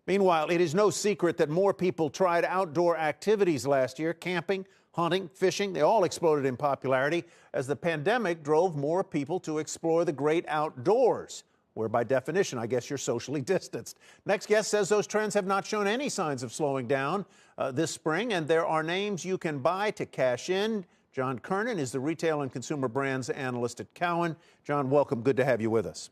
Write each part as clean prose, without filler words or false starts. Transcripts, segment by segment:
Meanwhile, it is no secret that more people tried outdoor activities last year. Camping, hunting, fishing, they all exploded in popularity as the pandemic drove more people to explore the great outdoors, where by definition, I guess you're socially distanced. Next guest says those trends have not shown any signs of slowing down this spring, and there are names you can buy to cash in. John Kernan is the retail and consumer brands analyst at Cowen. John, welcome. Good to have you with us.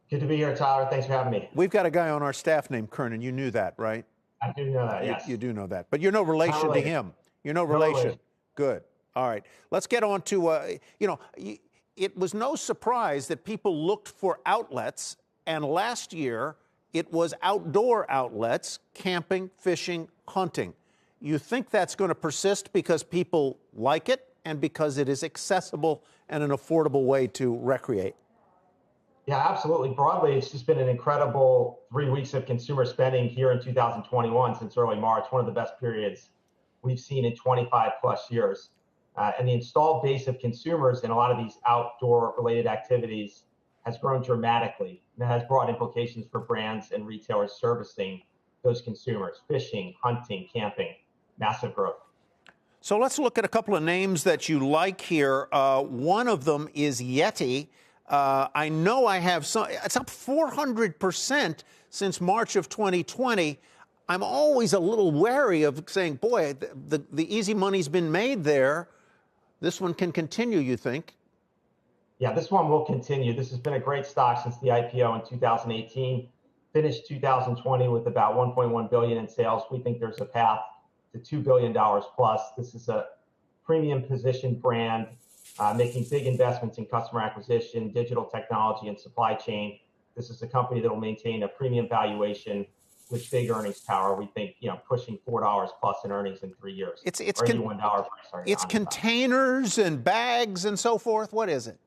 Good to be here, Tyler. Thanks for having me. We've got a guy on our staff named Kernan. You knew that, right? I do know that, yes. You do know that. But you're no relation to him. You're no relation. Good. All right. Let's get on to, it was no surprise that people looked for outlets. And last year, it was outdoor outlets, camping, fishing, hunting. You think that's going to persist because people like it and because it is accessible and an affordable way to recreate? Yeah, absolutely. Broadly, it's just been an incredible 3 weeks of consumer spending here in 2021 since early March, one of the best periods we've seen in 25 plus years. And the installed base of consumers in a lot of these outdoor related activities has grown dramatically. And that has brought implications for brands and retailers servicing those consumers: fishing, hunting, camping, massive growth. So let's look at a couple of names that you like here. One of them is Yeti. I know I have some, it's up 400% since March of 2020. I'm always a little wary of saying, boy, the easy money's been made there. This one can continue, you think? Yeah, this one will continue. This has been a great stock since the IPO in 2018. Finished 2020 with about 1.1 billion in sales. We think there's a path to $2 billion plus. This is a premium positioned brand, making big investments in customer acquisition, digital technology, and supply chain. This is a company that will maintain a premium valuation with big earnings power. We think, pushing $4 plus in earnings in 3 years. It's $1 price target. It's containers and bags and so forth. What is it?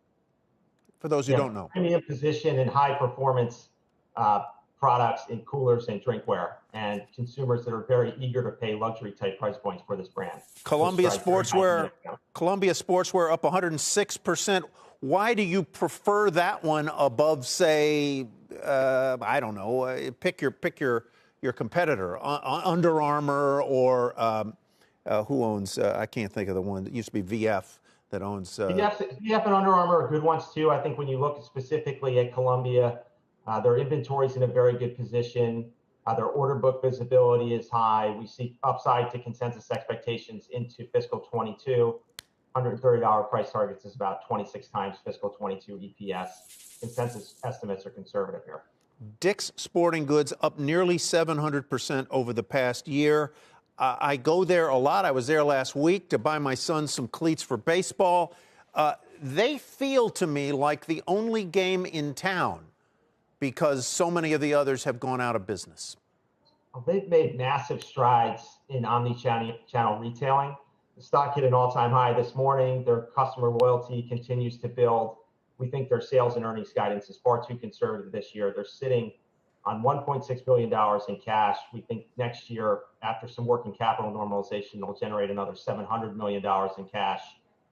For those who don't know. Premium position and high performance products in coolers and drinkware, and consumers that are very eager to pay luxury type price points for this brand. Columbia Sportswear up 106%. Why do you prefer that one above, say, I don't know, pick your competitor, Under Armour, or who owns, I can't think of the one that used to be VF that owns. VF and Under Armour are good ones too. I think when you look specifically at Columbia, their inventory is in a very good position. Their order book visibility is high. We see upside to consensus expectations into fiscal 22. $130 price targets is about 26 times fiscal 22 EPS. Consensus estimates are conservative here. Dick's Sporting Goods up nearly 700% over the past year. I go there a lot. I was there last week to buy my son some cleats for baseball. They feel to me like the only game in town because so many of the others have gone out of business. Well, they've made massive strides in omni-channel retailing. The stock hit an all-time high this morning. Their customer loyalty continues to build. We think their sales and earnings guidance is far too conservative this year. They're sitting on $1.6 billion in cash. We think next year, after some working capital normalization, they'll generate another $700 million in cash.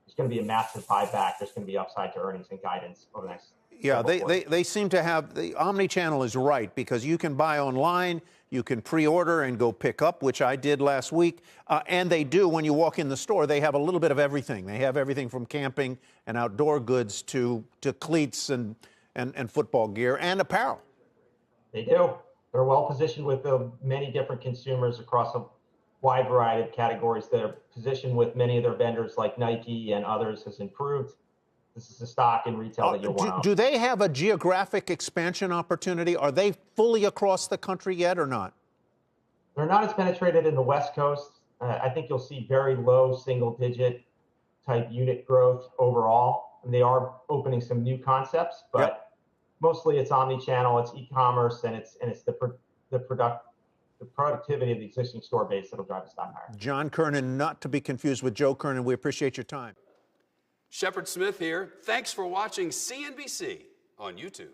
There's going to be a massive buyback. There's going to be upside to earnings and guidance over the next. Yeah, they seem to have, the omni-channel is right because you can buy online, you can pre-order and go pick up, which I did last week. And they do, when you walk in the store, they have a little bit of everything. They have everything from camping and outdoor goods to cleats and football gear and apparel. They do. They're well positioned with many different consumers across a wide variety of categories. Their position with many of their vendors like Nike and others has improved. This is a stock in retail that you'll want. Do they have a geographic expansion opportunity? Are they fully across the country yet or not? They're not as penetrated in the West Coast. I think you'll see very low single-digit type unit growth overall. And they are opening some new concepts, but mostly it's omni-channel, it's e-commerce, and it's the productivity of the existing store base that'll drive the stock higher. John Kernan, not to be confused with Joe Kernan. We appreciate your time. Shepard Smith here. Thanks for watching CNBC on YouTube.